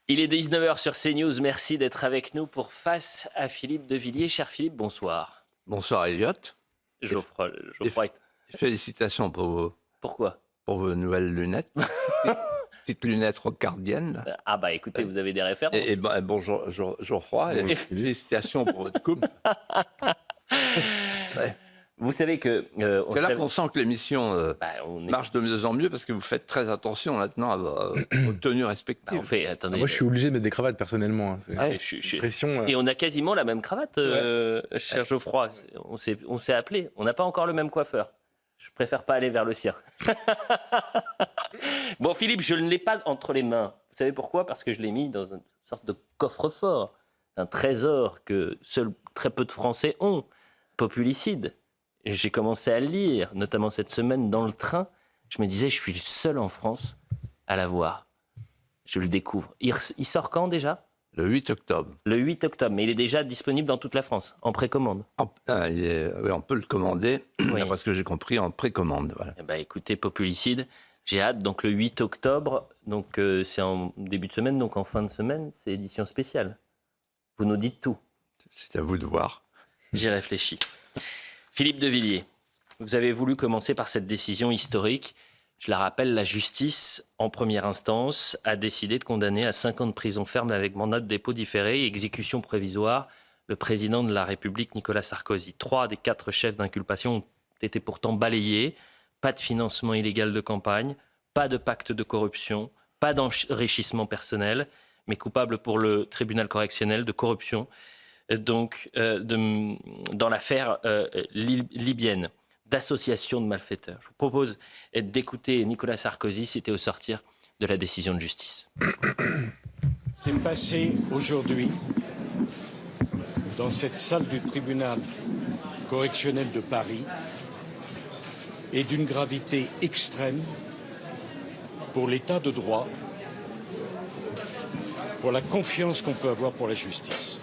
Il est 19h sur CNews. Merci d'être avec nous pour Face à Philippe de Villiers. Cher Philippe, bonsoir. Bonsoir Elliot. Geoffroy. Félicitations Pourquoi? pour vos nouvelles lunettes. Petites lunettes rocardiennes. Ah bah écoutez, vous avez des références. Et bonjour Geoffroy. Et félicitations pour votre couple. Ouais. Vous savez que... c'est là qu'on sent que l'émission marche de mieux en mieux parce que vous faites très attention maintenant à vos tenues respectives. Attendez, moi, je suis obligé de mettre des cravates personnellement. Hein. C'est pression. Et on a quasiment la même cravate, cher Geoffroy. On s'est appelé. On n'a pas encore le même coiffeur. Je préfère pas aller vers le sien. Bon, Philippe, je ne l'ai pas entre les mains. Vous savez pourquoi? Parce que je l'ai mis dans une sorte de coffre-fort. Un trésor que seuls très peu de Français ont. Populicide. Et j'ai commencé à le lire, notamment cette semaine dans le train. Je me disais, je suis le seul en France à l'avoir. Je le découvre. Il sort quand déjà? Le 8 octobre. Le 8 octobre, mais il est déjà disponible dans toute la France, en précommande. On peut le commander, d'après ce que j'ai compris, en précommande. Voilà. Eh ben, écoutez, Populicide, j'ai hâte. Donc le 8 octobre, donc, c'est en début de semaine, donc en fin de semaine, c'est édition spéciale. Vous nous dites tout. C'est à vous de voir. J'ai réfléchi. Philippe de Villiers, vous avez voulu commencer par cette décision historique. Je la rappelle, la justice, en première instance, a décidé de condamner à 5 ans de prison ferme avec mandat de dépôt différé et exécution provisoire le président de la République, Nicolas Sarkozy. 3 des 4 chefs d'inculpation ont été pourtant balayés. Pas de financement illégal de campagne, pas de pacte de corruption, pas d'enrichissement personnel, mais coupable pour le tribunal correctionnel de corruption. Donc, dans l'affaire libyenne, d'association de malfaiteurs. Je vous propose d'écouter Nicolas Sarkozy, c'était au sortir de la décision de justice. C'est passé aujourd'hui dans cette salle du tribunal correctionnel de Paris et d'une gravité extrême pour l'état de droit, pour la confiance qu'on peut avoir pour la justice.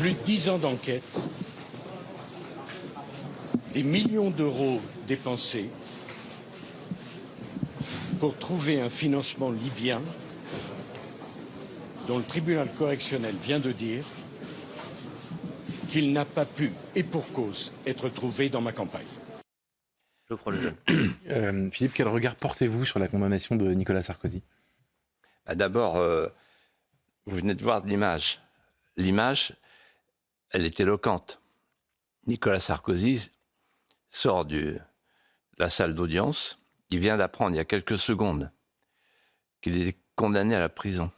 Plus de 10 ans d'enquête, des millions d'euros dépensés pour trouver un financement libyen dont le tribunal correctionnel vient de dire qu'il n'a pas pu, et pour cause, être trouvé dans ma campagne. Geoffroy Lejeune. Philippe, quel regard portez-vous sur la condamnation de Nicolas Sarkozy? D'abord, vous venez de voir l'image. L'image, elle est éloquente. Nicolas Sarkozy sort de la salle d'audience. Il vient d'apprendre il y a quelques secondes qu'il est condamné à la prison.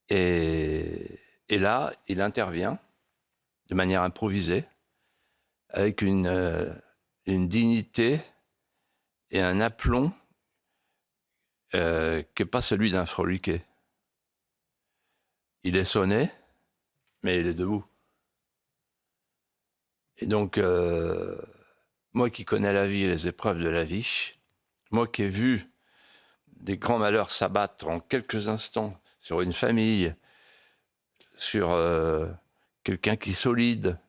Et là, il intervient de manière improvisée, avec une dignité et un aplomb qui n'est pas celui d'un froliqué. Il est sonné, mais il est debout. Et donc, moi qui connais la vie et les épreuves de la vie, moi qui ai vu des grands malheurs s'abattre en quelques instants sur une famille, sur quelqu'un qui est solide,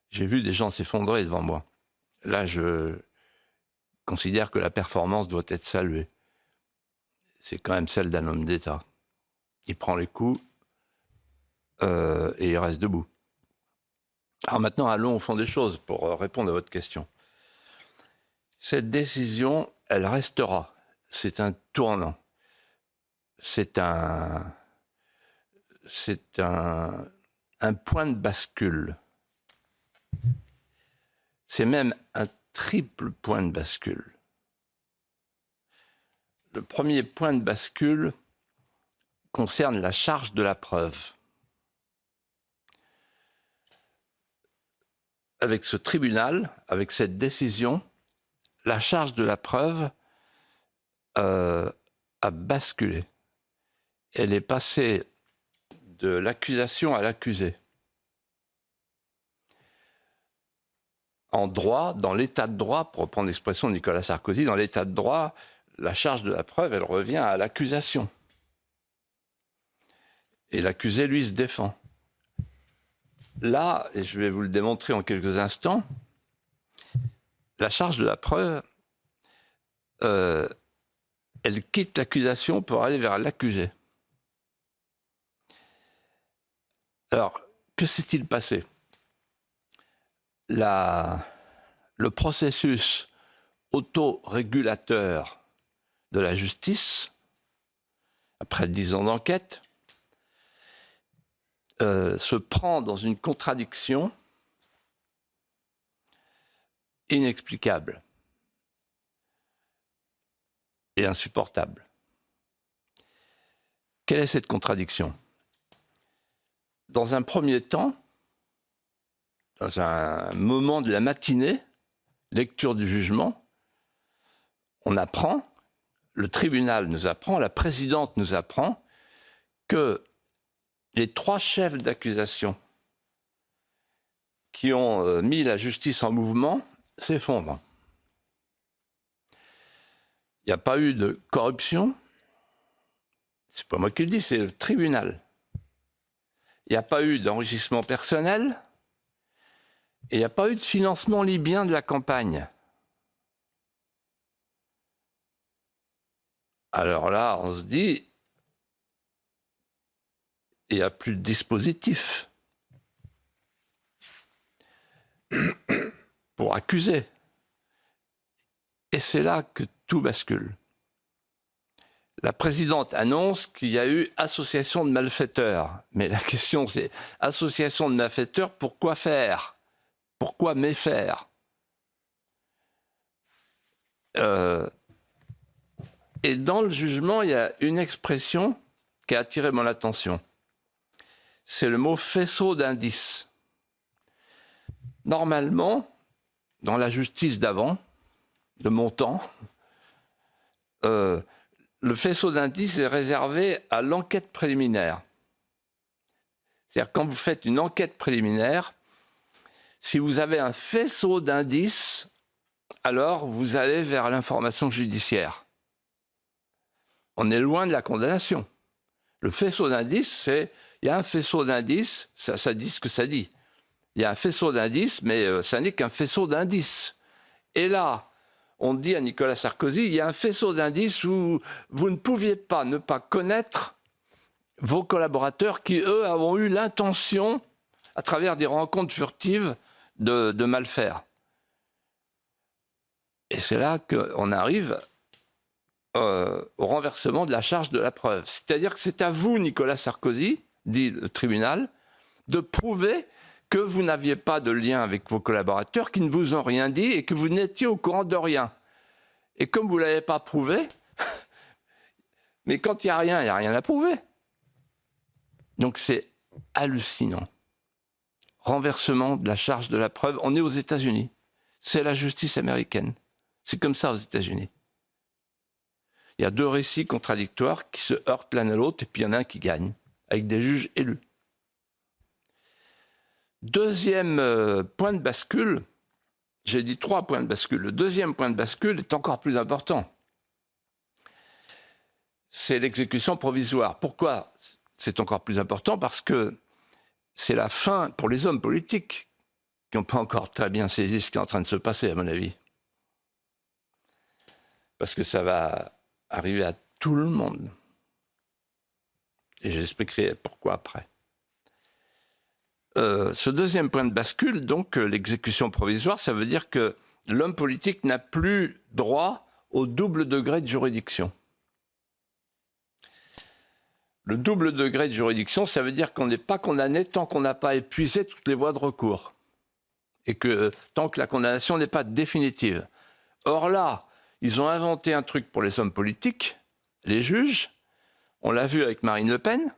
j'ai vu des gens s'effondrer devant moi. Là, je considère que la performance doit être saluée. C'est quand même celle d'un homme d'État. Il prend les coups et il reste debout. Alors maintenant, allons au fond des choses pour répondre à votre question. Cette décision, elle restera. C'est un tournant. C'est un point de bascule. C'est même un triple point de bascule. Le premier point de bascule concerne la charge de la preuve. Avec ce tribunal, avec cette décision, la charge de la preuve a basculé. Elle est passée de l'accusation à l'accusé. En droit, dans l'état de droit, pour reprendre l'expression de Nicolas Sarkozy, dans l'état de droit, la charge de la preuve, elle revient à l'accusation. Et l'accusé, lui, se défend. Là, et je vais vous le démontrer en quelques instants, la charge de la preuve, elle elle quitte l'accusation pour aller vers l'accusé. Alors, que s'est-il passé? Le processus autorégulateur de la justice, après 10 ans d'enquête, se prend dans une contradiction inexplicable et insupportable. Quelle est cette contradiction? Dans un premier temps, dans un moment de la matinée, lecture du jugement, on apprend, le tribunal nous apprend, la présidente nous apprend que les 3 chefs d'accusation qui ont mis la justice en mouvement s'effondrent. Il n'y a pas eu de corruption, c'est pas moi qui le dis, c'est le tribunal. Il n'y a pas eu d'enrichissement personnel et il n'y a pas eu de financement libyen de la campagne. Alors là, on se dit, il n'y a plus de dispositif pour accuser. Et c'est là que tout bascule. La présidente annonce qu'il y a eu association de malfaiteurs. Mais la question c'est, association de malfaiteurs, pourquoi faire? Pourquoi méfaire? Et dans le jugement, il y a une expression qui a attiré mon attention. C'est le mot faisceau d'indices. Normalement, dans la justice d'avant, de mon temps, le faisceau d'indices est réservé à l'enquête préliminaire. C'est-à-dire quand vous faites une enquête préliminaire, si vous avez un faisceau d'indices, alors vous allez vers l'information judiciaire. On est loin de la condamnation. Le faisceau d'indices, c'est... Il y a un faisceau d'indices, ça dit ce que ça dit. Il y a un faisceau d'indices, mais ça n'est qu'un faisceau d'indices. Et là, on dit à Nicolas Sarkozy, il y a un faisceau d'indices où vous ne pouviez pas ne pas connaître vos collaborateurs qui, eux, ont eu l'intention, à travers des rencontres furtives, de mal faire. Et c'est là qu'on arrive au renversement de la charge de la preuve. C'est-à-dire que c'est à vous, Nicolas Sarkozy, dit le tribunal, de prouver que vous n'aviez pas de lien avec vos collaborateurs, qui ne vous ont rien dit et que vous n'étiez au courant de rien. Et comme vous ne l'avez pas prouvé, mais quand il n'y a rien à prouver. Donc c'est hallucinant. Renversement de la charge de la preuve. On est aux États-Unis. C'est la justice américaine. C'est comme ça aux États-Unis. Il y a 2 récits contradictoires qui se heurtent l'un à l'autre et puis il y en a un qui gagne, avec des juges élus. Deuxième point de bascule, j'ai dit 3 points de bascule. Le deuxième point de bascule est encore plus important. C'est l'exécution provisoire. Pourquoi c'est encore plus important? Parce que c'est la fin pour les hommes politiques qui n'ont pas encore très bien saisi ce qui est en train de se passer, à mon avis. Parce que ça va arriver à tout le monde. Et j'expliquerai pourquoi après. Ce deuxième point de bascule, donc l'exécution provisoire, ça veut dire que l'homme politique n'a plus droit au double degré de juridiction. Le double degré de juridiction, ça veut dire qu'on n'est pas condamné tant qu'on n'a pas épuisé toutes les voies de recours. Et que tant que la condamnation n'est pas définitive. Or là, ils ont inventé un truc pour les hommes politiques, les juges. On l'a vu avec Marine Le Pen,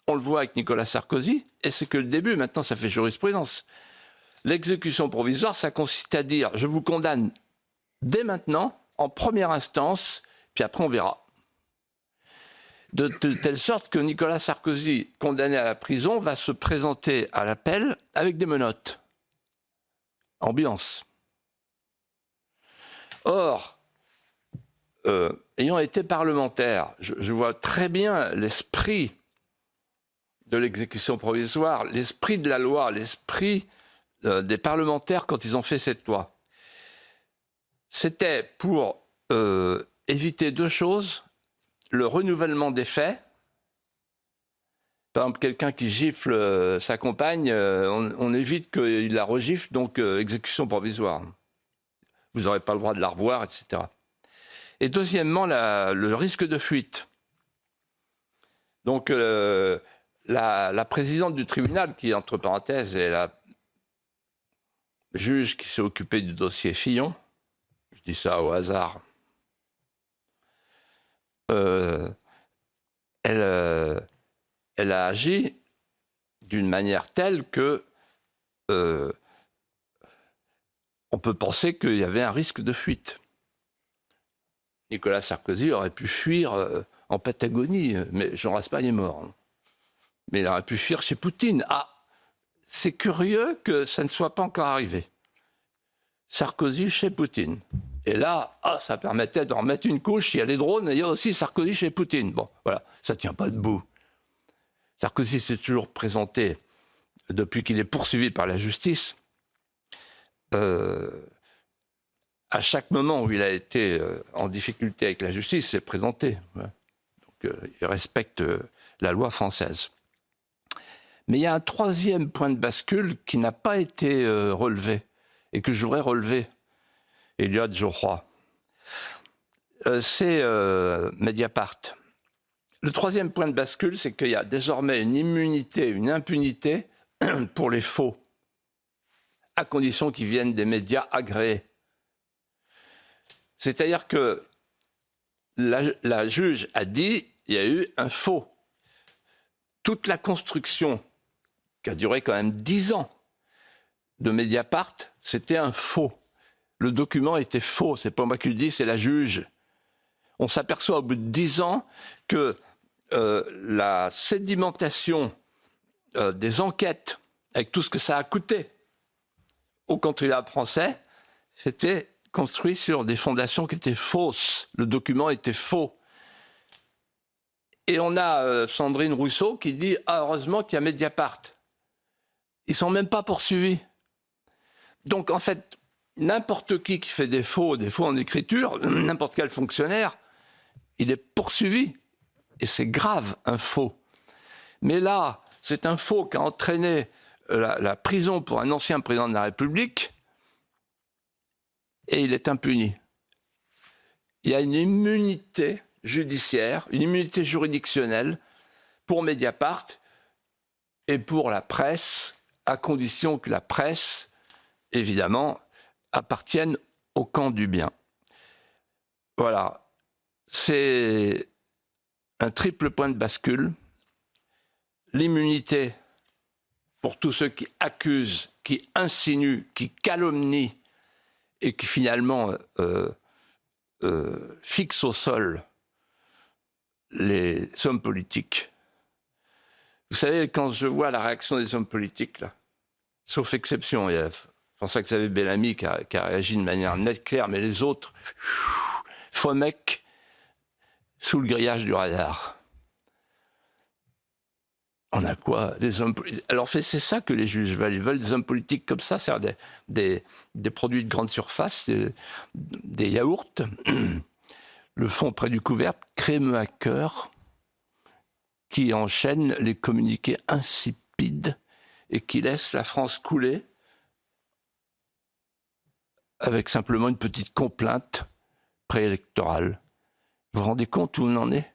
on le voit avec Nicolas Sarkozy, et c'est que le début, maintenant ça fait jurisprudence. L'exécution provisoire, ça consiste à dire, je vous condamne dès maintenant, en première instance, puis après on verra. De telle sorte que Nicolas Sarkozy, condamné à la prison, va se présenter à l'appel avec des menottes. Ambiance. Or, ayant été parlementaire, je vois très bien l'esprit de l'exécution provisoire, l'esprit de la loi, l'esprit des parlementaires quand ils ont fait cette loi. C'était pour éviter 2 choses. le renouvellement des faits. Par exemple, quelqu'un qui gifle sa compagne, on évite qu'il la regifle, donc exécution provisoire. Vous n'aurez pas le droit de la revoir, etc. Et deuxièmement, le risque de fuite. Donc, la présidente du tribunal, qui, entre parenthèses, est la juge qui s'est occupée du dossier Fillon, je dis ça au hasard, elle a agi d'une manière telle que on peut penser qu'il y avait un risque de fuite. Nicolas Sarkozy aurait pu fuir en Patagonie, mais Jean Raspail est mort. Mais il aurait pu fuir chez Poutine. Ah, c'est curieux que ça ne soit pas encore arrivé. Sarkozy chez Poutine. Et là, ça permettait d'en remettre une couche. Il y a les drones, et il y a aussi Sarkozy chez Poutine. Bon, voilà, ça ne tient pas debout. Sarkozy s'est toujours présenté, depuis qu'il est poursuivi par la justice, à chaque moment où il a été en difficulté avec la justice, il s'est présenté. Donc, il respecte la loi française. Mais il y a un troisième point de bascule qui n'a pas été relevé et que je voudrais relever, Eliott, je crois. C'est Mediapart. Le troisième point de bascule, c'est qu'il y a désormais une immunité, une impunité pour les faux, à condition qu'ils viennent des médias agréés. C'est-à-dire que la juge a dit qu'il y a eu un faux. Toute la construction, qui a duré quand même 10 ans, de Mediapart, c'était un faux. Le document était faux, c'est pas moi qui le dis, c'est la juge. On s'aperçoit au bout de 10 ans que la sédimentation des enquêtes, avec tout ce que ça a coûté au contribuable français, c'était construit sur des fondations qui étaient fausses. Le document était faux. Et on a Sandrine Rousseau qui dit « Ah, heureusement qu'il y a Mediapart ». Ils ne sont même pas poursuivis. Donc, en fait, n'importe qui fait des faux en écriture, n'importe quel fonctionnaire, il est poursuivi. Et c'est grave, un faux. Mais là, c'est un faux qui a entraîné la prison pour un ancien président de la République et il est impuni. Il y a une immunité judiciaire, une immunité juridictionnelle pour Mediapart et pour la presse, à condition que la presse, évidemment, appartienne au camp du bien. Voilà. C'est un triple point de bascule. L'immunité pour tous ceux qui accusent, qui insinuent, qui calomnient et qui finalement fixent au sol les hommes politiques. Vous savez, quand je vois la réaction des hommes politiques, là, sauf exception, il y a François-Xavier Bellamy qui a réagi de manière nette, claire, mais les autres, faux mecs sous le grillage du radar. On a quoi? Les hommes politiques. Alors c'est ça que les juges veulent. Ils veulent des hommes politiques comme ça, c'est-à-dire des produits de grande surface, des yaourts, le fond près du couvercle, crémeux à cœur, qui enchaînent les communiqués insipides et qui laissent la France couler avec simplement une petite complainte préélectorale. Vous vous rendez compte où on en est?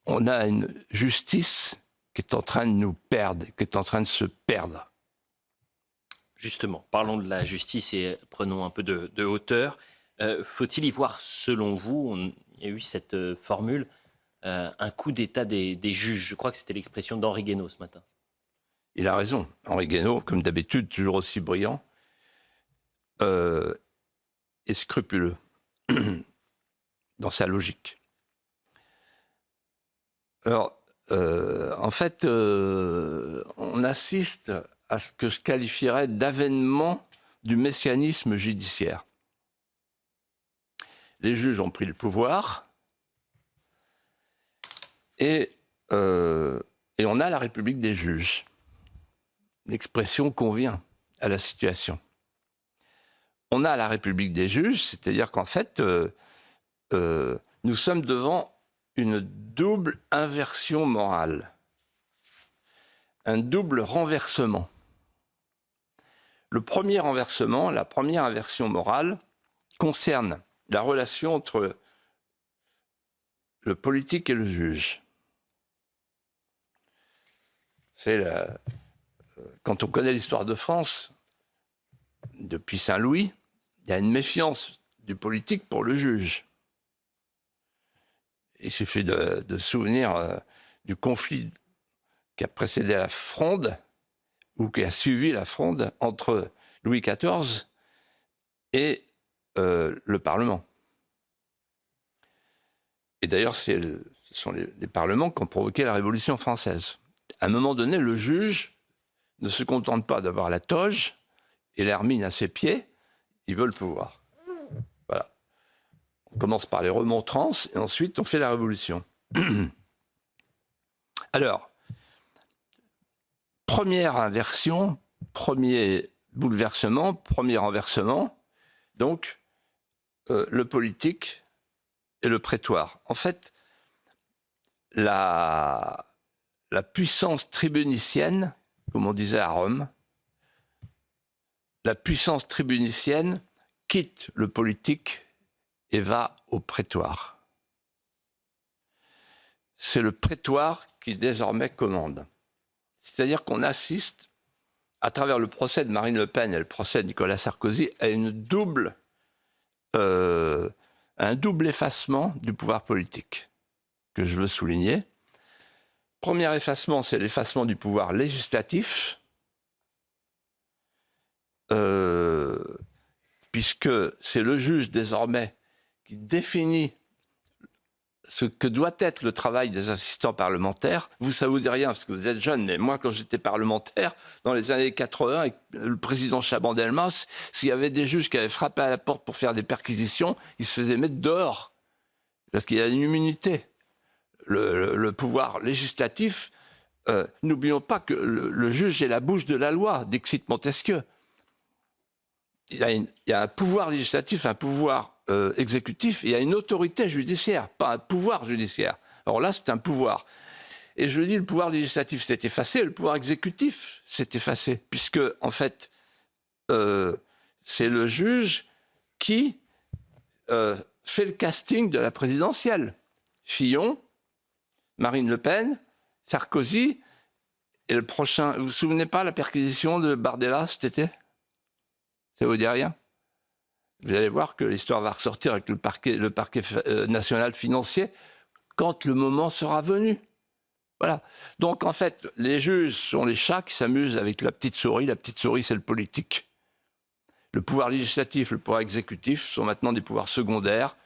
On a une justice qui est en train de nous perdre, qui est en train de se perdre. Justement, parlons de la justice et prenons un peu de hauteur. Faut-il y voir, selon vous, il y a eu cette formule, un coup d'état des juges? Je crois que c'était l'expression d'Henri Guénaud ce matin. Il a raison. Henri Guénaud, comme d'habitude, toujours aussi brillant et scrupuleux dans sa logique. Alors, en fait, on assiste à ce que je qualifierais d'avènement du messianisme judiciaire. Les juges ont pris le pouvoir et on a la République des juges. L'expression convient à la situation. On a la République des juges, c'est-à-dire qu'en fait, nous sommes devant une double inversion morale, un double renversement. Le premier renversement, la première inversion morale, concerne la relation entre le politique et le juge. Quand on connaît l'histoire de France, depuis Saint-Louis, il y a une méfiance du politique pour le juge. Il suffit de se souvenir du conflit qui a précédé la Fronde, ou qui a suivi la Fronde, entre Louis XIV et le Parlement. Et d'ailleurs, ce sont les parlements qui ont provoqué la Révolution française. À un moment donné, le juge ne se contente pas d'avoir la toge et l'hermine à ses pieds, il veut le pouvoir. Voilà. On commence par les remontrances et ensuite on fait la Révolution. Alors, première inversion, premier bouleversement, premier renversement, donc le politique et le prétoire. En fait, la puissance tribunicienne, comme on disait à Rome, la puissance tribunicienne quitte le politique et va au prétoire. C'est le prétoire qui désormais commande. C'est-à-dire qu'on assiste, à travers le procès de Marine Le Pen et le procès de Nicolas Sarkozy, à un double effacement du pouvoir politique, que je veux souligner. Premier effacement, c'est l'effacement du pouvoir législatif, puisque c'est le juge désormais qui définit ce que doit être le travail des assistants parlementaires. Vous, ça vous dit rien parce que vous êtes jeune, mais moi, quand j'étais parlementaire, dans les années 80, avec le président Chaban-Delmas, s'il y avait des juges qui avaient frappé à la porte pour faire des perquisitions, ils se faisaient mettre dehors, parce qu'il y a une immunité. Le pouvoir législatif, n'oublions pas que le juge est la bouche de la loi, dixit Montesquieu. Il y a un pouvoir législatif, un pouvoir exécutif, et il y a une autorité judiciaire, pas un pouvoir judiciaire. Alors là, c'est un pouvoir. Et je dis, le pouvoir législatif s'est effacé, le pouvoir exécutif s'est effacé, puisque, en fait, c'est le juge qui fait le casting de la présidentielle. Fillon, Marine Le Pen, Sarkozy, et le prochain... Vous vous souvenez pas la perquisition de Bardella cet été ? Ça vous dit rien ? Vous allez voir que l'histoire va ressortir avec le parquet national financier quand le moment sera venu. Voilà. Donc, en fait, les juges sont les chats qui s'amusent avec la petite souris. La petite souris, c'est le politique. Le pouvoir législatif, le pouvoir exécutif sont maintenant des pouvoirs secondaires.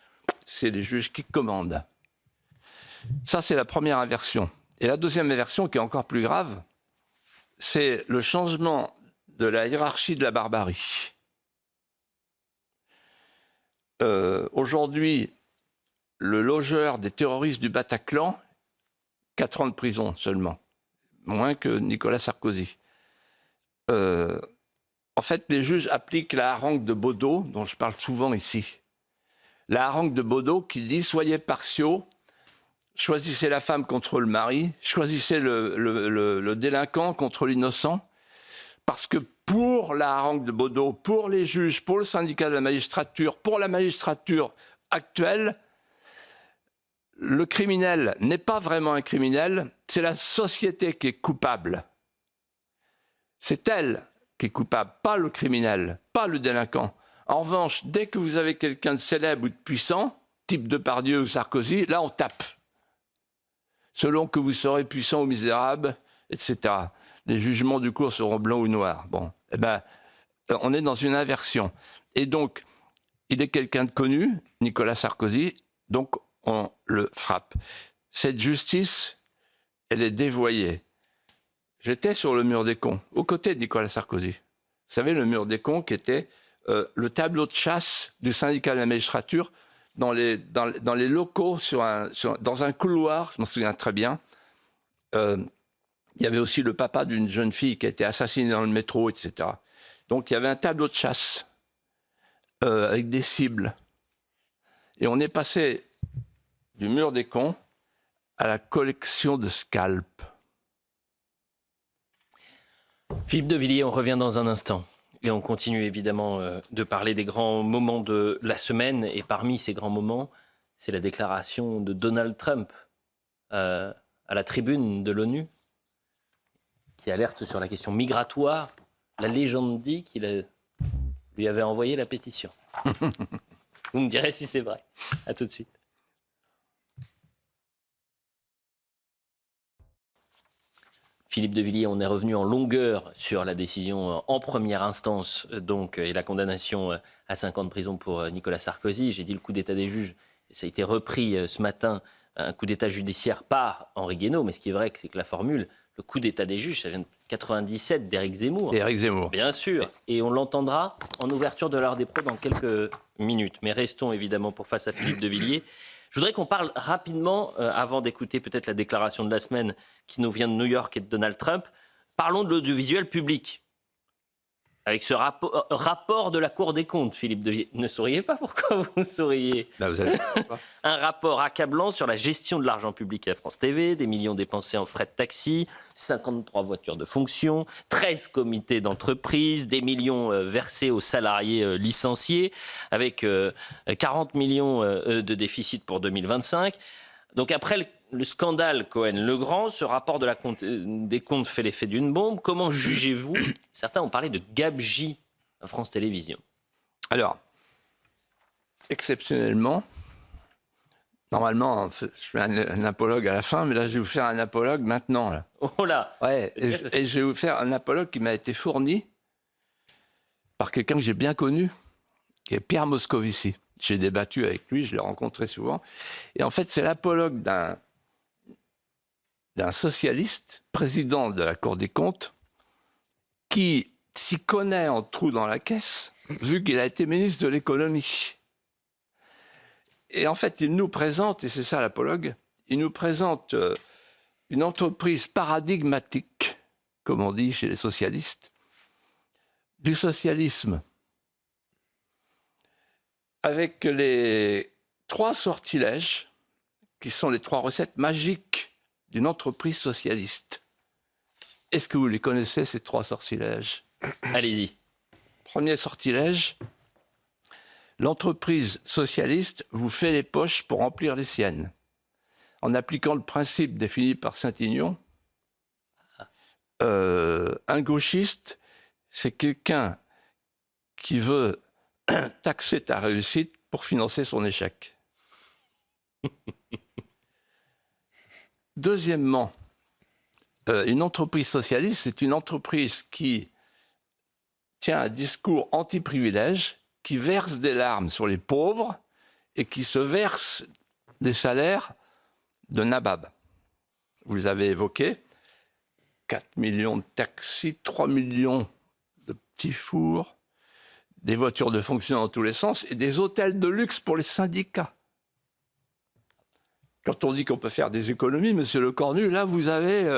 C'est les juges qui commandent. Ça, c'est la première inversion. Et la deuxième inversion, qui est encore plus grave, c'est le changement de la hiérarchie de la barbarie. Aujourd'hui, le logeur des terroristes du Bataclan, 4 ans de prison seulement, moins que Nicolas Sarkozy. En fait, les juges appliquent la harangue de Baudot, dont je parle souvent ici. La harangue de Baudot qui dit « Soyez partiaux, choisissez la femme contre le mari, choisissez le délinquant contre l'innocent, parce que pour la harangue de Baudot, pour les juges, pour le syndicat de la magistrature, pour la magistrature actuelle, le criminel n'est pas vraiment un criminel, c'est la société qui est coupable. C'est elle qui est coupable, pas le criminel, pas le délinquant. En revanche, dès que vous avez quelqu'un de célèbre ou de puissant, type Depardieu ou Sarkozy, là on tape. Selon que vous serez puissant ou misérable, etc. Les jugements du cours seront blancs ou noirs. Bon, eh ben, on est dans une inversion. Et donc, il est quelqu'un de connu, Nicolas Sarkozy, donc on le frappe. Cette justice, elle est dévoyée. J'étais sur le mur des cons, aux côtés de Nicolas Sarkozy. Vous savez, le mur des cons qui était le tableau de chasse du syndicat de la magistrature dans les locaux, dans un couloir, je m'en souviens très bien. Il y avait aussi le papa d'une jeune fille qui a été assassinée dans le métro, etc. Donc il y avait un tableau de chasse avec des cibles. Et on est passé du mur des cons à la collection de scalps. Philippe de Villiers, on revient dans un instant. Et on continue évidemment de parler des grands moments de la semaine. Et parmi ces grands moments, c'est la déclaration de Donald Trump à la tribune de l'ONU, qui alerte sur la question migratoire. La légende dit qu'il lui avait envoyé la pétition. Vous me direz si c'est vrai. À tout de suite. Philippe de Villiers, on est revenu en longueur sur la décision en première instance donc, et la condamnation à 5 ans de prison pour Nicolas Sarkozy. J'ai dit le coup d'état des juges, et ça a été repris ce matin, un coup d'état judiciaire par Henri Guénaud, mais ce qui est vrai, c'est que la formule, le coup d'état des juges, ça vient de 97 d'Éric Zemmour. Éric Zemmour. Bien sûr, et on l'entendra en ouverture de l'heure des pros dans quelques minutes. Mais restons évidemment pour face à Philippe de Villiers. Je voudrais qu'on parle rapidement, avant d'écouter peut-être la déclaration de la semaine qui nous vient de New York et de Donald Trump, parlons de l'audiovisuel public. Avec ce rapport de la Cour des comptes, Philippe de Villiers. Ne souriez pas, pourquoi vous souriez? Là, vous allez... Un rapport accablant sur la gestion de l'argent public à France TV, des millions dépensés en frais de taxi, 53 voitures de fonction, 13 comités d'entreprise, des millions versés aux salariés licenciés, avec 40 millions de déficit pour 2025. Donc après le scandale Cohen-Legrand, ce rapport des comptes fait l'effet d'une bombe. Comment jugez-vous? Certains ont parlé de gabegie à France Télévisions. Alors, exceptionnellement, normalement, je fais un apologue à la fin, mais là, je vais vous faire un apologue maintenant. Là. Oh là. Ouais, et je vais vous faire un apologue qui m'a été fourni par quelqu'un que j'ai bien connu, qui est Pierre Moscovici. J'ai débattu avec lui, je l'ai rencontré souvent. Et en fait, c'est l'apologue d'un socialiste, président de la Cour des comptes, qui s'y connaît en trou dans la caisse, vu qu'il a été ministre de l'économie. Et en fait, il nous présente, et c'est ça l'apologue, il nous présente une entreprise paradigmatique, comme on dit chez les socialistes, du socialisme, avec les 3 sortilèges, qui sont les 3 recettes magiques d'une entreprise socialiste. Est-ce que vous les connaissez, ces 3 sortilèges? Allez-y. Premier sortilège, l'entreprise socialiste vous fait les poches pour remplir les siennes. En appliquant le principe défini par Saint-Aignan, un gauchiste, c'est quelqu'un qui veut taxer ta réussite pour financer son échec. Deuxièmement, une entreprise socialiste, c'est une entreprise qui tient un discours anti-privilège, qui verse des larmes sur les pauvres et qui se verse des salaires de nabab. Vous les avez évoqués, 4 millions de taxis, 3 millions de petits fours, des voitures de fonction dans tous les sens et des hôtels de luxe pour les syndicats. Quand on dit qu'on peut faire des économies, monsieur Lecornu, là, vous avez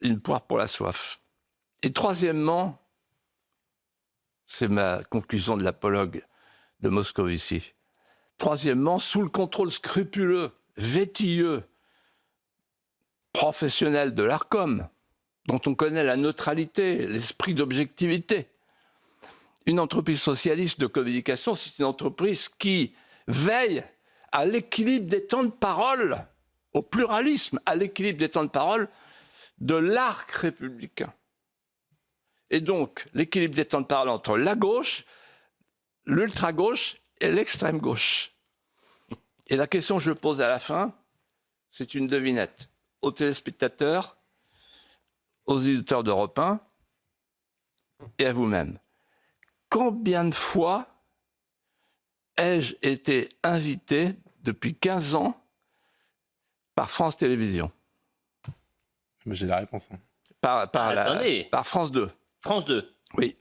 une poire pour la soif. Et troisièmement, c'est ma conclusion de l'apologue de Moscovici. Troisièmement, sous le contrôle scrupuleux, vétilleux, professionnel de l'Arcom, dont on connaît la neutralité, l'esprit d'objectivité, une entreprise socialiste de communication, c'est une entreprise qui veille à l'équilibre des temps de parole, au pluralisme, à l'équilibre des temps de parole de l'arc républicain. Et donc, l'équilibre des temps de parole entre la gauche, l'ultra-gauche et l'extrême-gauche. Et la question que je pose à la fin, c'est une devinette. Aux téléspectateurs, aux auditeurs d'Europe 1 et à vous-même. Combien de fois ai-je été invité depuis 15 ans par France Télévisions? J'ai la réponse. Hein. Par France 2. France 2. Oui.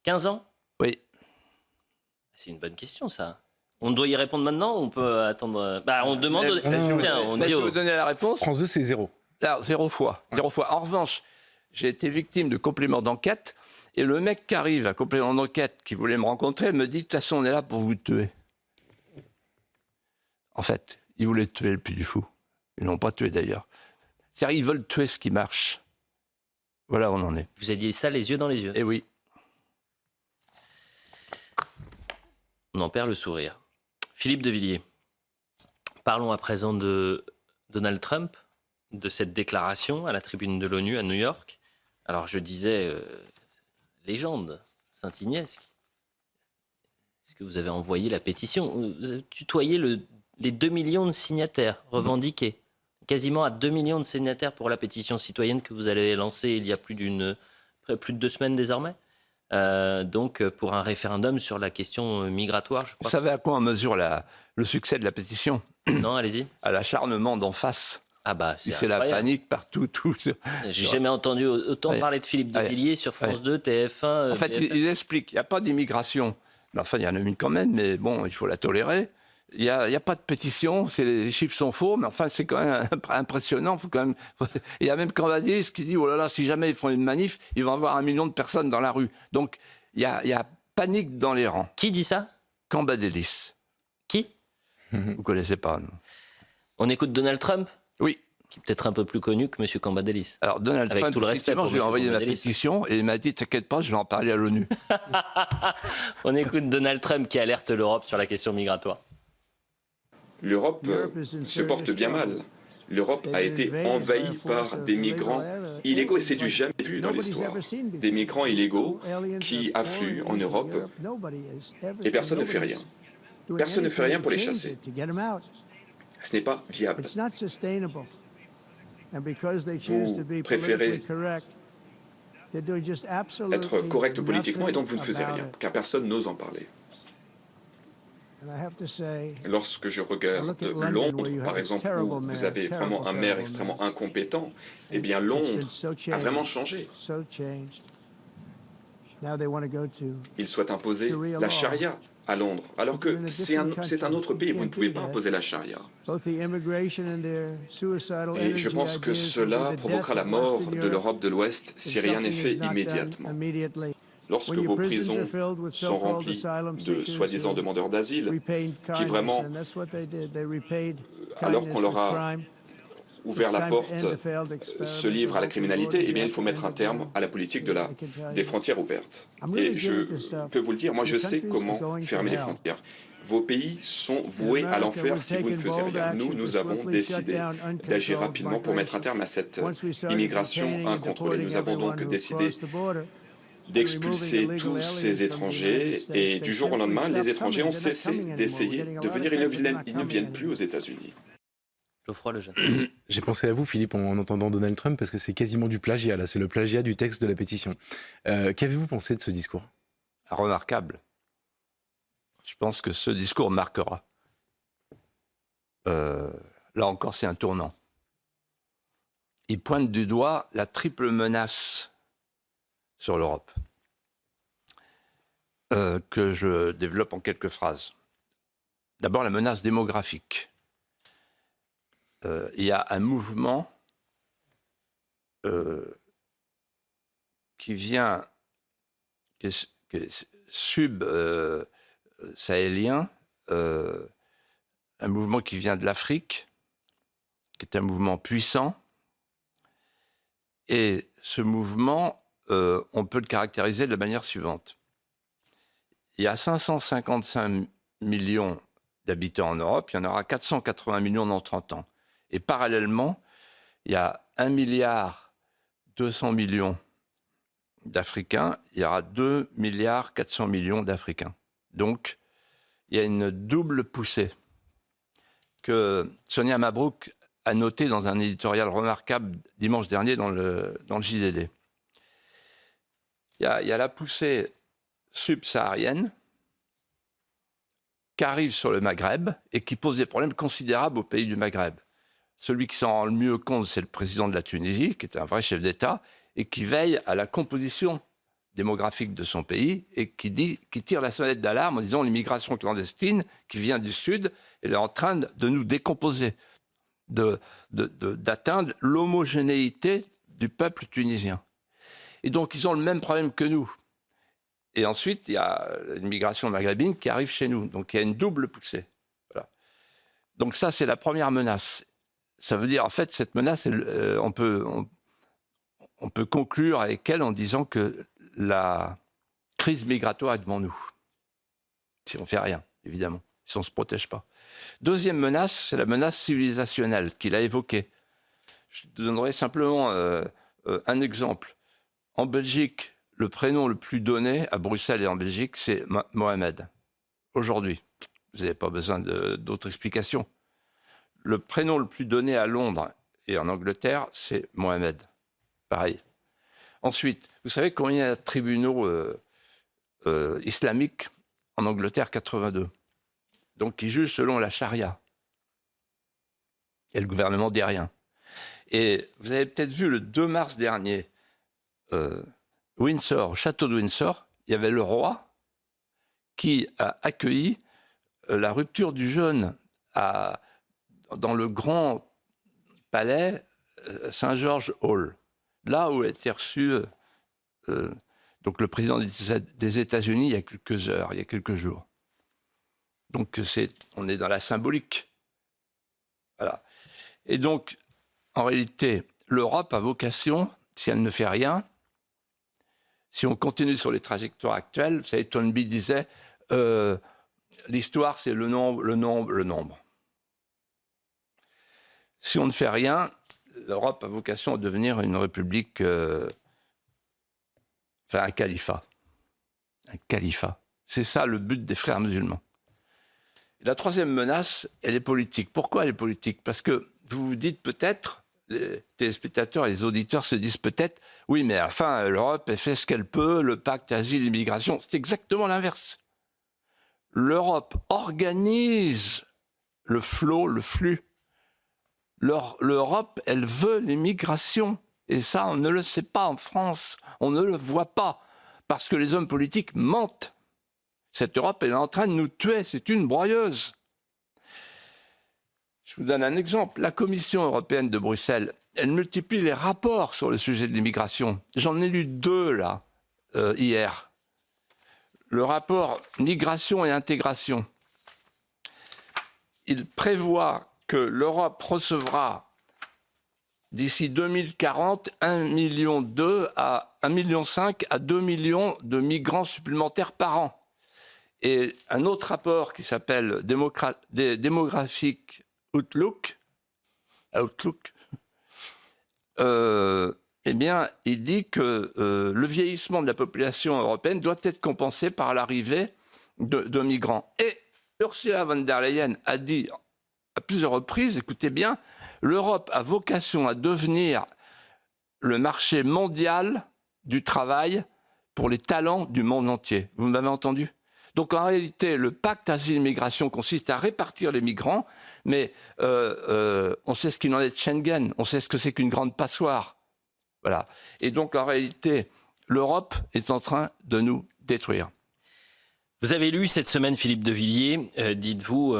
15 ans? Oui. C'est une bonne question, ça. On doit y répondre maintenant ou on peut attendre? On demande... Je vais vous donner la réponse. France 2, c'est 0. Alors, 0 fois. 0 fois. En revanche, j'ai été victime de compléments d'enquête et le mec qui arrive à complément d'enquête, qui voulait me rencontrer, me dit « De toute façon, on est là pour vous tuer ». En fait, il voulait tuer le Puy du Fou. Ils ne l'ont pas tué d'ailleurs. C'est-à-dire ils veulent tuer ce qui marche. Voilà où on en est. Vous avez dit ça les yeux dans les yeux. Et oui. On en perd le sourire. Philippe de Villiers, parlons à présent de Donald Trump, de cette déclaration à la tribune de l'ONU à New York. Alors je disais, légende, Saint-Ignace. Est-ce que vous avez envoyé la pétition? Vous avez tutoyé les 2 millions de signataires revendiqués. Quasiment à 2 millions de signataires pour la pétition citoyenne que vous allez lancer il y a plus de 2 semaines désormais. Donc pour un référendum sur la question migratoire, je crois. Vous savez à quoi on mesure le succès de la pétition? Non, allez-y. À l'acharnement d'en face. Ah bah, C'est la panique partout. Tout. J'ai jamais entendu autant parler de Philippe de Villiers sur France 2, TF1. En fait, il explique, il n'y a pas d'immigration. Mais enfin, il y en a une quand même, mais bon, il faut la tolérer. Il n'y a pas de pétition, les chiffres sont faux, mais enfin, c'est quand même impressionnant. Il y a même Cambadélis qui dit, oh là là, si jamais ils font une manif, ils vont avoir 1 million de personnes dans la rue. Donc, il y a panique dans les rangs. Qui dit ça? Cambadélis. Qui? Vous ne connaissez pas, non? On écoute Donald Trump? Oui. Qui est peut-être un peu plus connu que M. Cambadélis. Alors, Donald Avec Trump, tout le respect pour je lui ai M. envoyé ma Cambadélis. pétition et il m'a dit, t'inquiète pas, je vais en parler à l'ONU. On écoute Donald Trump qui alerte l'Europe sur la question migratoire. L'Europe se porte bien mal. L'Europe a été envahie par des migrants illégaux et c'est du jamais vu dans l'histoire. Des migrants illégaux qui affluent en Europe et personne ne fait rien. Personne ne fait rien pour les chasser. Ce n'est pas viable. Vous préférez être correct politiquement et donc vous ne faisiez rien, car personne n'ose en parler. Lorsque je regarde Londres, par exemple, où vous avez vraiment un maire extrêmement incompétent, eh bien Londres a vraiment changé. Ils souhaitent imposer la charia à Londres, alors que c'est un autre pays, vous ne pouvez pas imposer la charia. Et je pense que cela provoquera la mort de l'Europe de l'Ouest si rien n'est fait immédiatement. Lorsque vos prisons sont remplies de soi-disant demandeurs d'asile, qui vraiment, alors qu'on leur a ouvert la porte, se livrent à la criminalité, eh bien, il faut mettre un terme à la politique des frontières ouvertes. Et je peux vous le dire, moi je sais comment fermer les frontières. Vos pays sont voués à l'enfer si vous ne faisiez rien. Nous avons décidé d'agir rapidement pour mettre un terme à cette immigration incontrôlée. Nous avons donc décidé d'expulser tous ces étrangers et du jour au lendemain, les étrangers ont cessé d'essayer de venir. Ils ne viennent plus aux États-Unis. Geoffroy Lejeune. J'ai pensé à vous, Philippe, en entendant Donald Trump, parce que c'est quasiment du plagiat, là. C'est le plagiat du texte de la pétition. Qu'avez-vous pensé de ce discours? Remarquable. Je pense que ce discours marquera. Là encore, c'est un tournant. Il pointe du doigt la triple menace sur l'Europe, que je développe en quelques phrases. D'abord, la menace démographique. Il y a un mouvement qui vient, qui est sahélien, un mouvement qui vient de l'Afrique, qui est un mouvement puissant. Et ce mouvement, on peut le caractériser de la manière suivante. Il y a 555 millions d'habitants en Europe, il y en aura 480 millions dans 30 ans. Et parallèlement, il y a 1,2 milliard d'Africains, il y aura 2,4 milliards d'Africains. Donc, il y a une double poussée que Sonia Mabrouk a notée dans un éditorial remarquable dimanche dernier dans le JDD. Il y a la poussée subsaharienne qui arrive sur le Maghreb et qui pose des problèmes considérables aux pays du Maghreb. Celui qui s'en rend le mieux compte, c'est le président de la Tunisie, qui est un vrai chef d'État, et qui veille à la composition démographique de son pays, et qui tire la sonnette d'alarme en disant l'immigration clandestine qui vient du Sud, elle est en train de nous décomposer, d'atteindre l'homogénéité du peuple tunisien. Et donc, ils ont le même problème que nous. Et ensuite, il y a l'immigration maghrébine qui arrive chez nous. Donc, il y a une double poussée. Voilà. Donc ça, c'est la première menace. ça veut dire, en fait, cette menace, on peut conclure avec elle en disant que la crise migratoire est devant nous. Si on ne fait rien, évidemment, si on ne se protège pas. Deuxième menace, c'est la menace civilisationnelle qu'il a évoquée. Je te donnerai simplement un exemple. En Belgique, le prénom le plus donné à Bruxelles et en Belgique, c'est Mohamed. Aujourd'hui, vous n'avez pas besoin d'autres explications. Le prénom le plus donné à Londres et en Angleterre, c'est Mohamed. Pareil. Ensuite, vous savez combien il y a de tribunaux islamiques en Angleterre? 82. Donc, qui jugent selon la charia. Et le gouvernement dit rien. Et vous avez peut-être vu le 2 mars dernier, Windsor, au château de Windsor, il y avait le roi qui a accueilli la rupture du jeûne dans le grand palais Saint-George Hall, là où a été reçu donc le président des États-Unis il y a quelques heures, il y a quelques jours. Donc on est dans la symbolique. Voilà. Et donc, en réalité, l'Europe a vocation, si elle ne fait rien, si on continue sur les trajectoires actuelles, vous savez, Toynbee disait l'histoire, c'est le nombre, le nombre, le nombre. Si on ne fait rien, l'Europe a vocation à devenir une république, un califat. Un califat. C'est ça le but des frères musulmans. Et la troisième menace, elle est politique. Pourquoi elle est politique? Parce que vous vous dites peut-être, les téléspectateurs et les auditeurs se disent peut-être, oui, mais à la fin, l'Europe, elle fait ce qu'elle peut, le pacte asile-immigration. C'est exactement l'inverse. L'Europe organise le flot, le flux. L'Europe, elle veut l'immigration. Et ça, on ne le sait pas en France. On ne le voit pas. Parce que les hommes politiques mentent. Cette Europe, elle est en train de nous tuer. C'est une broyeuse. Je vous donne un exemple. La Commission européenne de Bruxelles, elle multiplie les rapports sur le sujet de l'immigration. J'en ai lu 2, là, hier. Le rapport Migration et Intégration. Il prévoit que l'Europe recevra d'ici 2040 1,2 million à 1,5 million à 2 millions de migrants supplémentaires par an. Et un autre rapport qui s'appelle Demographic Outlook, eh bien, il dit que le vieillissement de la population européenne doit être compensé par l'arrivée de migrants. Et Ursula von der Leyen a dit à plusieurs reprises, écoutez bien, l'Europe a vocation à devenir le marché mondial du travail pour les talents du monde entier. Vous m'avez entendu? Donc en réalité, le pacte asile-immigration consiste à répartir les migrants, mais on sait ce qu'il en est de Schengen, on sait ce que c'est qu'une grande passoire. Voilà. Et donc en réalité, l'Europe est en train de nous détruire. Vous avez lu cette semaine, Philippe de Villiers, dites-vous,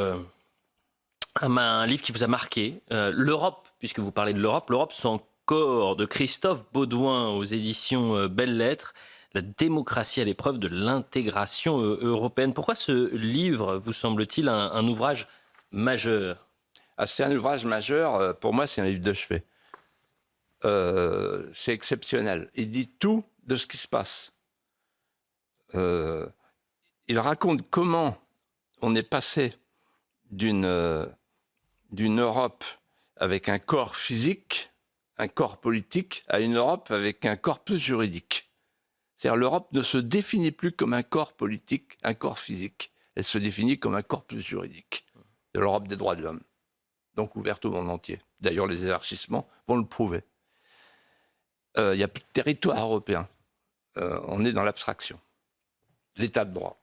un livre qui vous a marqué, l'Europe, puisque vous parlez de l'Europe sans corps, de Christophe Baudouin aux éditions Belles Lettres. La démocratie à l'épreuve de l'intégration européenne. Pourquoi ce livre vous semble-t-il un ouvrage majeur? C'est un ouvrage majeur. Pour moi, c'est un livre de chevet. C'est exceptionnel. Il dit tout de ce qui se passe. Il raconte comment on est passé d'une Europe avec un corps physique, un corps politique, à une Europe avec un corpus juridique. C'est-à-dire l'Europe ne se définit plus comme un corps politique, un corps physique. Elle se définit comme un corpus juridique de l'Europe des droits de l'homme, donc ouverte au monde entier. D'ailleurs, les élargissements vont le prouver. Il n'y a plus de territoire européen. On est dans l'abstraction. L'état de droit.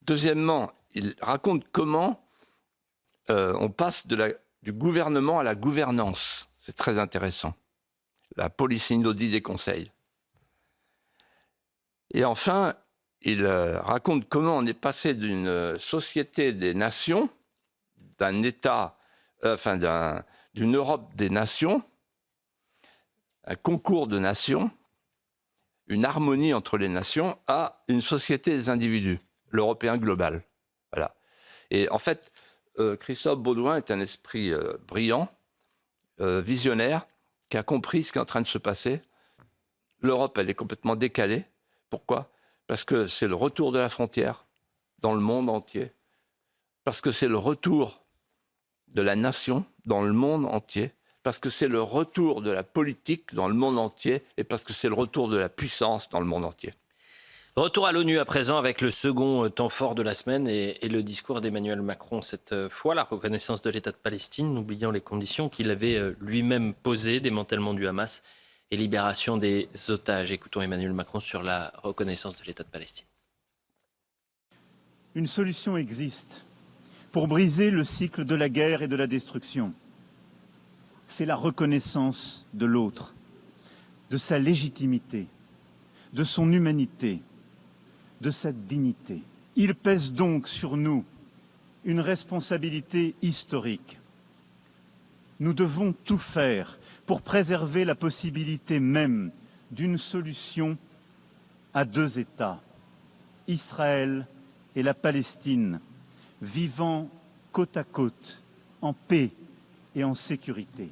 Deuxièmement, il raconte comment on passe du gouvernement à la gouvernance. C'est très intéressant. La polysynodie des conseils. Et enfin, il raconte comment on est passé d'une société des nations, d'un État, d'une Europe des nations, un concours de nations, une harmonie entre les nations, à une société des individus, l'européen global. Voilà. Et en fait, Christophe Baudouin est un esprit brillant. visionnaire qui a compris ce qui est en train de se passer. L'Europe, elle est complètement décalée. Pourquoi ? Parce que c'est le retour de la frontière dans le monde entier. Parce que c'est le retour de la nation dans le monde entier. Parce que c'est le retour de la politique dans le monde entier. Et parce que c'est le retour de la puissance dans le monde entier. Retour à l'ONU à présent avec le second temps fort de la semaine et le discours d'Emmanuel Macron cette fois, la reconnaissance de l'État de Palestine, n'oubliant les conditions qu'il avait lui-même posées, démantèlement du Hamas et libération des otages. Écoutons Emmanuel Macron sur la reconnaissance de l'État de Palestine. Une solution existe pour briser le cycle de la guerre et de la destruction. C'est la reconnaissance de l'autre, de sa légitimité, de son humanité, de sa dignité. Il pèse donc sur nous une responsabilité historique. Nous devons tout faire pour préserver la possibilité même d'une solution à deux États, Israël et la Palestine, vivant côte à côte, en paix et en sécurité.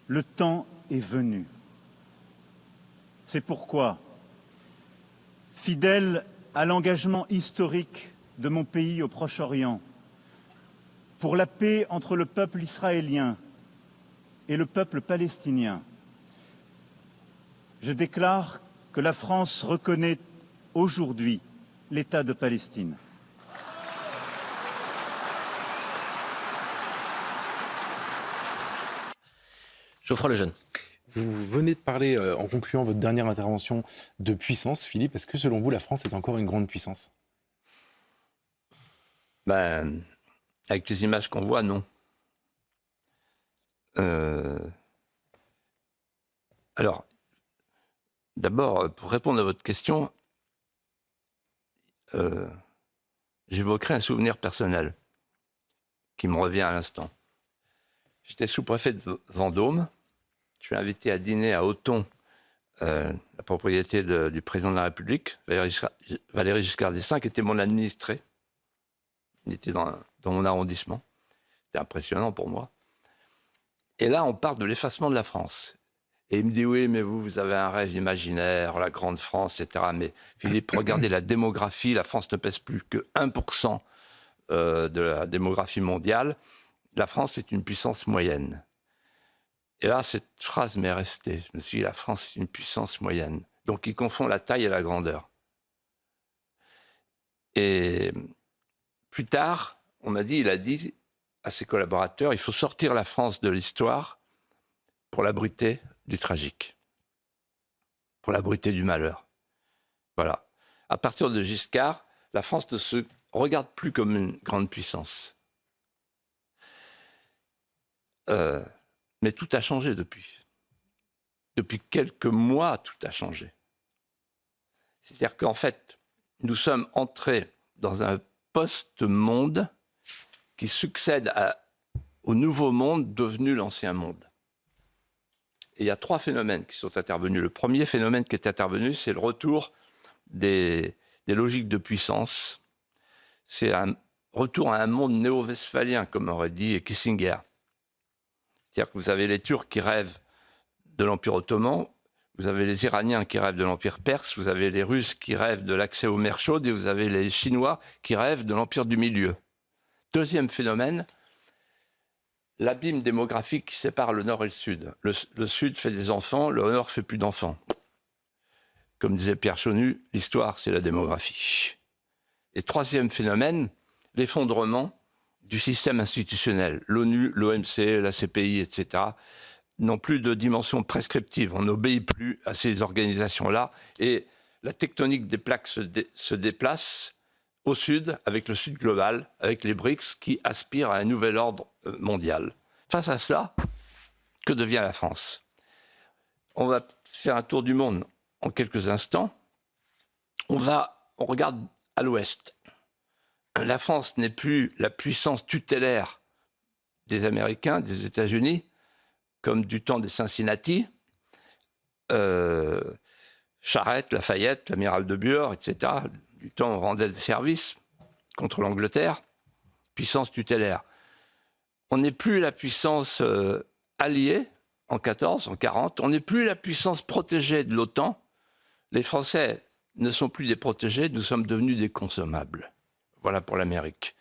Le temps est venu. C'est pourquoi, fidèle à l'engagement historique de mon pays au Proche-Orient, pour la paix entre le peuple israélien et le peuple palestinien, je déclare que la France reconnaît aujourd'hui l'État de Palestine. Geoffroy Lejeune. Vous venez de parler, en concluant votre dernière intervention, de puissance, Philippe. Est-ce que, selon vous, la France est encore une grande puissance ? Avec les images qu'on voit, non. Alors, d'abord, pour répondre à votre question, j'évoquerai un souvenir personnel qui me revient à l'instant. J'étais sous-préfet de Vendôme. Je suis invité à dîner à Auton, la propriété du président de la République, Valéry Giscard d'Estaing, qui était mon administré. Il était dans mon arrondissement. C'était impressionnant pour moi. Et là, on parle de l'effacement de la France. Et il me dit, oui, mais vous avez un rêve imaginaire, la grande France, etc. Mais Philippe, regardez la démographie. La France ne pèse plus que 1% de la démographie mondiale. La France est une puissance moyenne. Et là, cette phrase m'est restée. Je me suis dit, la France est une puissance moyenne. Donc, il confond la taille et la grandeur. Et plus tard, il a dit à ses collaborateurs, il faut sortir la France de l'histoire pour l'abriter du tragique, pour l'abriter du malheur. Voilà. À partir de Giscard, la France ne se regarde plus comme une grande puissance. Mais tout a changé depuis. Depuis quelques mois, tout a changé. C'est-à-dire qu'en fait, nous sommes entrés dans un post-monde qui succède au nouveau monde devenu l'ancien monde. Et il y a 3 phénomènes qui sont intervenus. Le premier phénomène qui est intervenu, c'est le retour des logiques de puissance. C'est un retour à un monde néo-westphalien, comme aurait dit Kissinger. C'est-à-dire que vous avez les Turcs qui rêvent de l'Empire ottoman, vous avez les Iraniens qui rêvent de l'Empire perse, vous avez les Russes qui rêvent de l'accès aux mers chaudes et vous avez les Chinois qui rêvent de l'Empire du Milieu. Deuxième phénomène, l'abîme démographique qui sépare le Nord et le Sud. Le Sud fait des enfants, le Nord fait plus d'enfants. Comme disait Pierre Chonu, l'histoire, c'est la démographie. Et troisième phénomène, l'effondrement du système institutionnel. L'ONU, l'OMC, la CPI, etc., n'ont plus de dimension prescriptive. On n'obéit plus à ces organisations-là. Et la tectonique des plaques se déplace au Sud, avec le Sud global, avec les BRICS, qui aspirent à un nouvel ordre mondial. Face à cela, que devient la France ? On va faire un tour du monde en quelques instants. On regarde à l'ouest. La France n'est plus la puissance tutélaire des Américains, des États-Unis, comme du temps des Cincinnati, Charette, Lafayette, l'amiral de Buor, etc., du temps où on rendait des services contre l'Angleterre, puissance tutélaire. On n'est plus la puissance alliée en 14, en 40. On n'est plus la puissance protégée de l'OTAN. Les Français ne sont plus des protégés, nous sommes devenus des consommables. Voilà pour l'Amérique.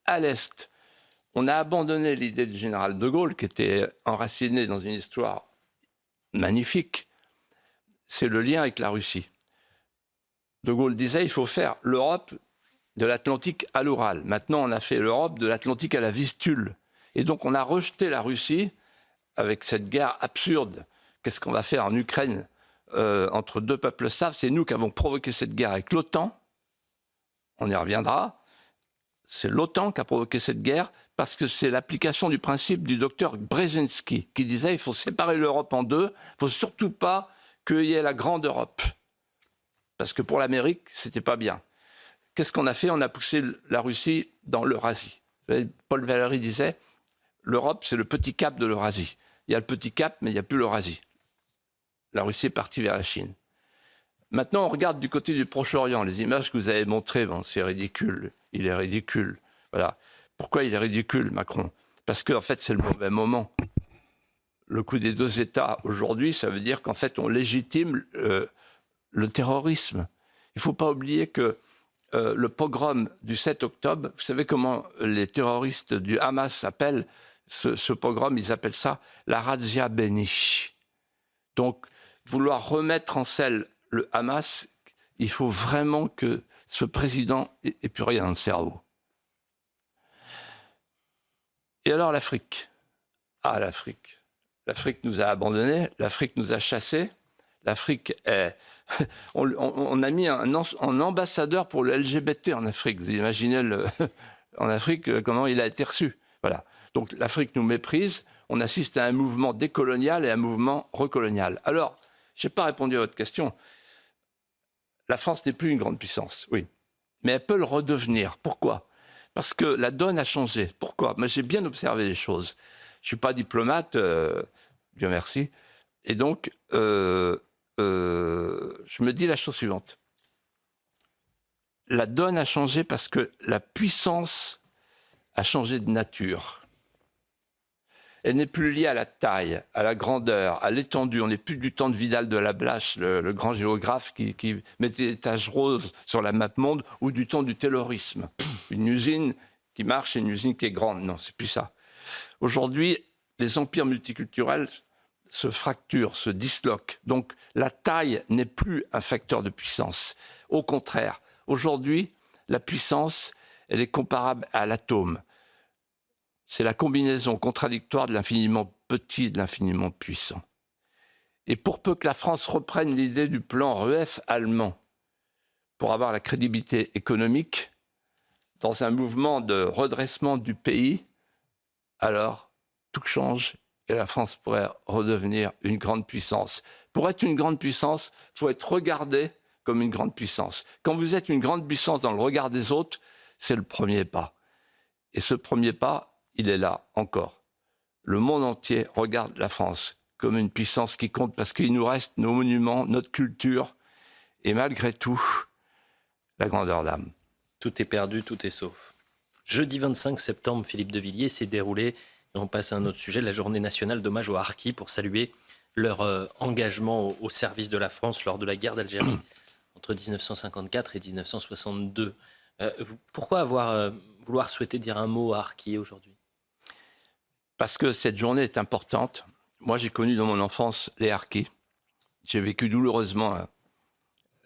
À l'Est, on a abandonné l'idée du général de Gaulle, qui était enracinée dans une histoire magnifique. C'est le lien avec la Russie. De Gaulle disait il faut faire l'Europe de l'Atlantique à l'Oural. Maintenant, on a fait l'Europe de l'Atlantique à la Vistule. Et donc, on a rejeté la Russie avec cette guerre absurde. Qu'est-ce qu'on va faire en Ukraine entre deux peuples slaves? C'est nous qui avons provoqué cette guerre avec l'OTAN. On y reviendra. C'est l'OTAN qui a provoqué cette guerre parce que c'est l'application du principe du docteur Brzezinski qui disait il faut séparer l'Europe en deux. Il ne faut surtout pas qu'il y ait la grande Europe. Parce que pour l'Amérique, ce n'était pas bien. Qu'est-ce qu'on a fait? On a poussé la Russie dans l'Eurasie. Paul Valéry disait l'Europe, c'est le petit cap de l'Eurasie. Il y a le petit cap, mais il n'y a plus l'Eurasie. La Russie est partie vers la Chine. Maintenant, on regarde du côté du Proche-Orient. Les images que vous avez montrées, bon, c'est ridicule. Il est ridicule. Voilà. Pourquoi il est ridicule, Macron? Parce qu'en fait, c'est le mauvais moment. Le coup des deux États, aujourd'hui, ça veut dire qu'en fait, on légitime le terrorisme. Il ne faut pas oublier que le pogrom du 7 octobre, vous savez comment les terroristes du Hamas appellent ce pogrom? Ils appellent ça la razzia bénie. Donc, vouloir remettre en selle le Hamas, il faut vraiment que ce président n'ait plus rien de cerveau. Et alors l'Afrique? Ah, l'Afrique. L'Afrique nous a abandonnés, l'Afrique nous a chassés. L'Afrique est... On a mis un ambassadeur pour le LGBT en Afrique. Vous imaginez en Afrique comment il a été reçu. Voilà. Donc l'Afrique nous méprise. On assiste à un mouvement décolonial et à un mouvement recolonial. Alors, je n'ai pas répondu à votre question. La France n'est plus une grande puissance, oui. Mais elle peut le redevenir. Pourquoi? Parce que la donne a changé. Pourquoi? Moi, j'ai bien observé les choses. Je ne suis pas diplomate, Dieu merci. Et donc, je me dis la chose suivante. La donne a changé parce que la puissance a changé de nature. Elle n'est plus liée à la taille, à la grandeur, à l'étendue. On n'est plus du temps de Vidal de la Blache, le grand géographe qui mettait des taches roses sur la map monde, ou du temps du taylorisme. Une usine qui marche et une usine qui est grande. Non, c'est plus ça. Aujourd'hui, les empires multiculturels se fracturent, se disloquent. Donc, la taille n'est plus un facteur de puissance. Au contraire, aujourd'hui, la puissance, elle est comparable à l'atome. C'est la combinaison contradictoire de l'infiniment petit et de l'infiniment puissant. Et pour peu que la France reprenne l'idée du plan REF allemand pour avoir la crédibilité économique dans un mouvement de redressement du pays, alors tout change et la France pourrait redevenir une grande puissance. Pour être une grande puissance, il faut être regardé comme une grande puissance. Quand vous êtes une grande puissance dans le regard des autres, c'est le premier pas. Et ce premier pas, il est là encore. Le monde entier regarde la France comme une puissance qui compte parce qu'il nous reste nos monuments, notre culture et malgré tout, la grandeur d'âme. Tout est perdu, tout est sauf. Jeudi 25 septembre, Philippe de Villiers s'est déroulé, et on passe à un autre sujet, la journée nationale d'hommage aux harkis pour saluer leur engagement au service de la France lors de la guerre d'Algérie entre 1954 et 1962. Pourquoi vouloir souhaiter dire un mot à harkis aujourd'hui? Parce que cette journée est importante. Moi, j'ai connu dans mon enfance les harkis. J'ai vécu douloureusement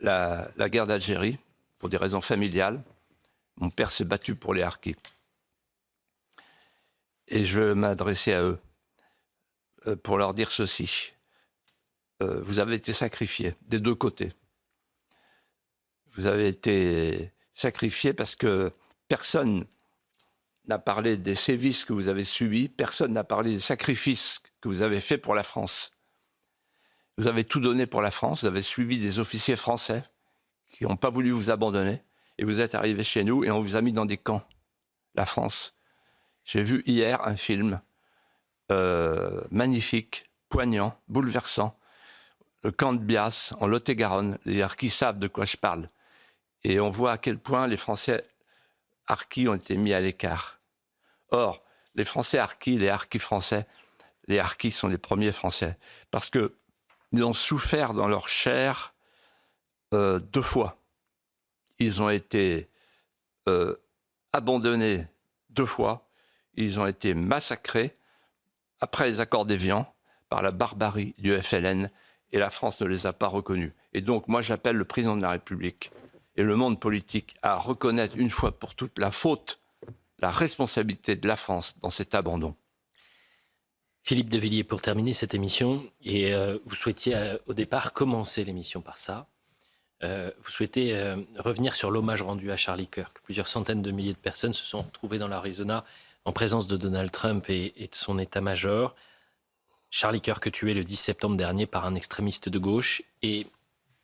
la guerre d'Algérie pour des raisons familiales. Mon père s'est battu pour les harkis. Et je m'adressais à eux pour leur dire ceci. Vous avez été sacrifiés des deux côtés. Vous avez été sacrifiés parce que personne n'a parlé des sévices que vous avez subis, personne n'a parlé des sacrifices que vous avez faits pour la France. Vous avez tout donné pour la France, vous avez suivi des officiers français qui n'ont pas voulu vous abandonner, et vous êtes arrivés chez nous et on vous a mis dans des camps, la France. J'ai vu hier un film magnifique, poignant, bouleversant, le camp de Bias, en Lot-et-Garonne, les harkis savent de quoi je parle. Et on voit à quel point les Français harkis ont été mis à l'écart. Or, les Français harkis, les harkis français, les harkis sont les premiers Français, parce qu'ils ont souffert dans leur chair 2 fois. Ils ont été abandonnés 2 fois, ils ont été massacrés après les accords d'Évian par la barbarie du FLN, et la France ne les a pas reconnus. Et donc, moi, j'appelle le président de la République et le monde politique à reconnaître une fois pour toutes la faute, la responsabilité de la France dans cet abandon. Philippe de Villiers, pour terminer cette émission, et vous souhaitiez au départ commencer l'émission par ça, vous souhaitez revenir sur l'hommage rendu à Charlie Kirk. Plusieurs centaines de milliers de personnes se sont retrouvées dans l'Arizona en présence de Donald Trump et de son état-major. Charlie Kirk tué le 10 septembre dernier par un extrémiste de gauche, et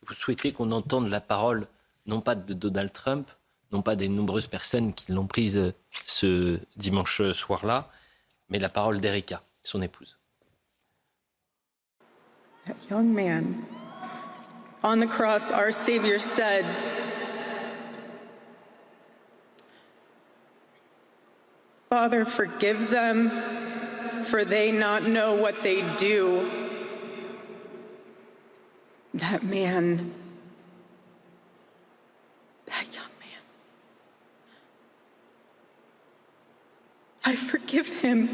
vous souhaitez qu'on entende la parole non pas de Donald Trump, non pas des nombreuses personnes qui l'ont prise ce dimanche soir-là, mais la parole d'Erika, son épouse. That young man, on the cross, our Savior said, Father, forgive them, for they not know what they do. That man, that young man, I forgive him.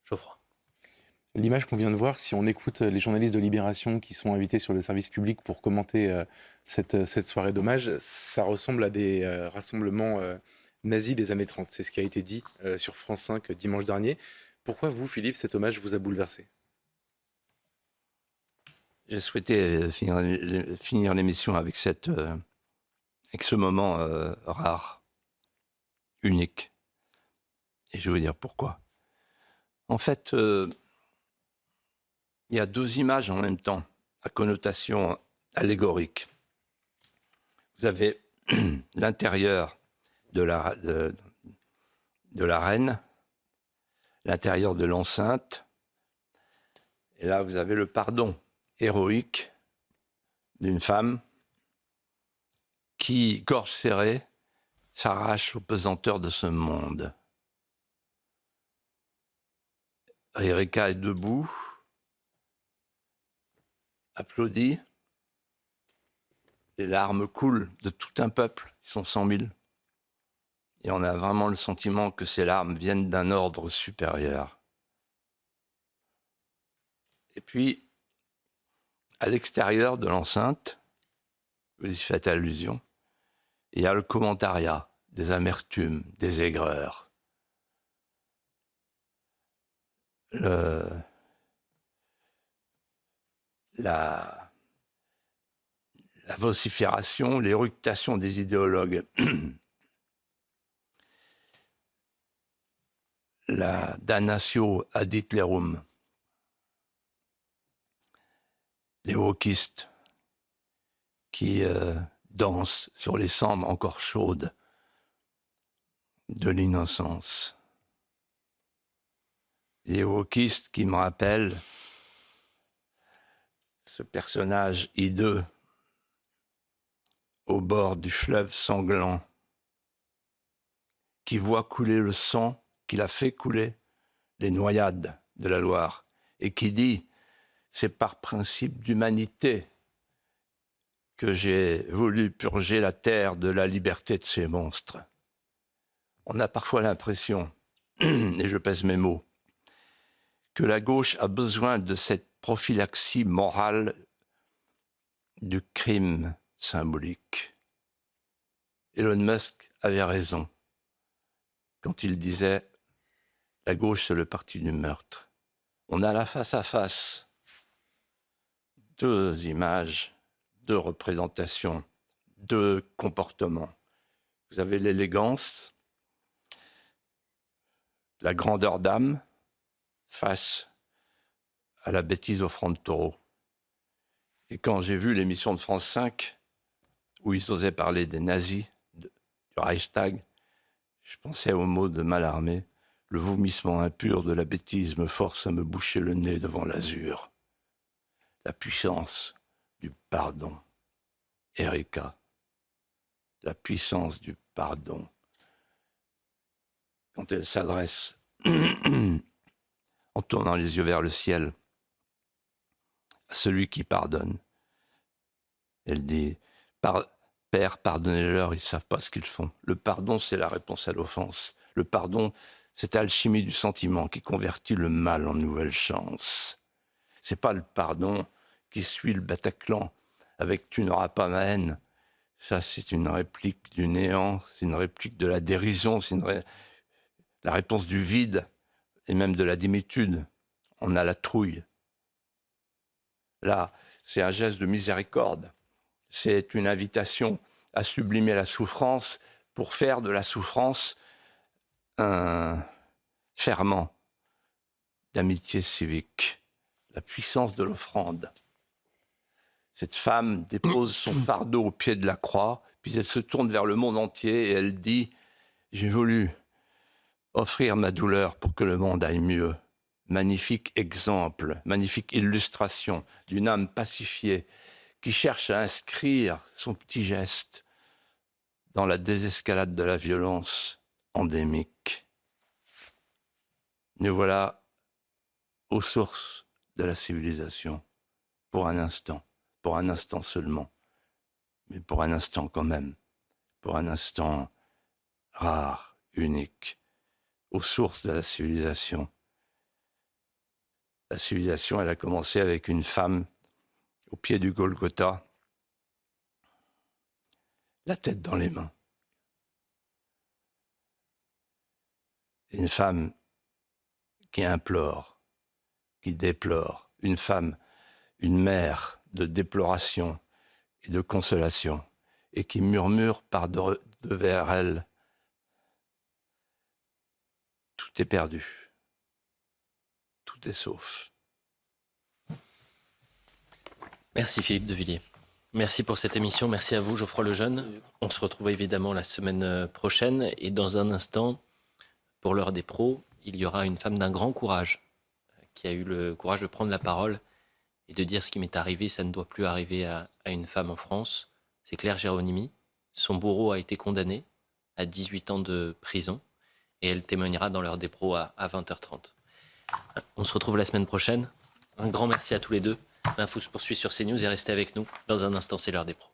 Geoffroy. L'image qu'on vient de voir, si on écoute les journalistes de Libération qui sont invités sur le service public pour commenter cette soirée d'hommage, ça ressemble à des rassemblements nazis des années 30. C'est ce qui a été dit sur France 5 dimanche dernier. Pourquoi vous, Philippe, cet hommage vous a bouleversé ? J'ai souhaité finir l'émission avec ce moment rare, unique. Et je vais vous dire pourquoi. En fait, il y a 2 images en même temps, à connotation allégorique. Vous avez l'intérieur de la reine, l'intérieur de l'enceinte, et là vous avez le pardon héroïque d'une femme qui, gorge serrée, s'arrache aux pesanteurs de ce monde. Erika est debout, applaudit, les larmes coulent de tout un peuple, ils sont 100 000. Et on a vraiment le sentiment que ces larmes viennent d'un ordre supérieur. Et puis, à l'extérieur de l'enceinte, vous y faites allusion, il y a le commentariat, des amertumes, des aigreurs. La vocifération, l'éructation des idéologues, la damnatio ad Hitlerum, les wokistes qui dansent sur les cendres encore chaudes de l'innocence. Les wokistes qui me rappellent ce personnage hideux au bord du fleuve sanglant qui voit couler le sang qu'il a fait couler les noyades de la Loire et qui dit « c'est par principe d'humanité que j'ai voulu purger la terre de la liberté de ces monstres ». On a parfois l'impression, et je pèse mes mots, que la gauche a besoin de cette prophylaxie morale du crime symbolique. Elon Musk avait raison quand il disait « la gauche, c'est le parti du meurtre ». On a là face à face 2 images, 2 représentations, 2 comportements. Vous avez l'élégance, la grandeur d'âme face à la bêtise au front de taureau. Et quand j'ai vu l'émission de France 5, où ils osaient parler des nazis, du Reichstag, je pensais aux mots de Mallarmé. Le vomissement impur de la bêtise me force à me boucher le nez devant l'azur. la puissance du pardon. Erika, la puissance du pardon. Quand elle s'adresse, en tournant les yeux vers le ciel, à celui qui pardonne, elle dit « Père, pardonnez-leur, ils ne savent pas ce qu'ils font. » Le pardon, c'est la réponse à l'offense. Le pardon, c'est l'alchimie du sentiment qui convertit le mal en nouvelle chance. Ce n'est pas le pardon qui suit le Bataclan avec « tu n'auras pas ma haine ». Ça, c'est une réplique du néant, c'est une réplique de la dérision, c'est la réponse du vide et même de la démitude. On a la trouille. Là, c'est un geste de miséricorde. C'est une invitation à sublimer la souffrance pour faire de la souffrance un ferment d'amitié civique. La puissance de l'offrande. Cette femme dépose son fardeau au pied de la croix, puis elle se tourne vers le monde entier et elle dit « J'ai voulu offrir ma douleur pour que le monde aille mieux. » Magnifique exemple, magnifique illustration d'une âme pacifiée qui cherche à inscrire son petit geste dans la désescalade de la violence endémique. Nous voilà aux sources de la civilisation, pour un instant seulement, mais pour un instant quand même, pour un instant rare, unique, aux sources de la civilisation. La civilisation, elle a commencé avec une femme au pied du Golgotha, la tête dans les mains. Une femme qui implore, qui déplore, une femme, une mère de déploration et de consolation, et qui murmure par-devers elle, tout est perdu, tout est sauf. Merci Philippe de Villiers. Merci pour cette émission, merci à vous Geoffroy Lejeune. On se retrouve évidemment la semaine prochaine, et dans un instant, pour l'heure des pros, il y aura une femme d'un grand courage, qui a eu le courage de prendre la parole et de dire ce qui m'est arrivé, ça ne doit plus arriver à une femme en France. C'est Claire Géronimi. Son bourreau a été condamné à 18 ans de prison et elle témoignera dans l'heure des pros à 20h30. On se retrouve la semaine prochaine. Un grand merci à tous les deux. L'info se poursuit sur CNews et restez avec nous. Dans un instant, c'est l'heure des pros.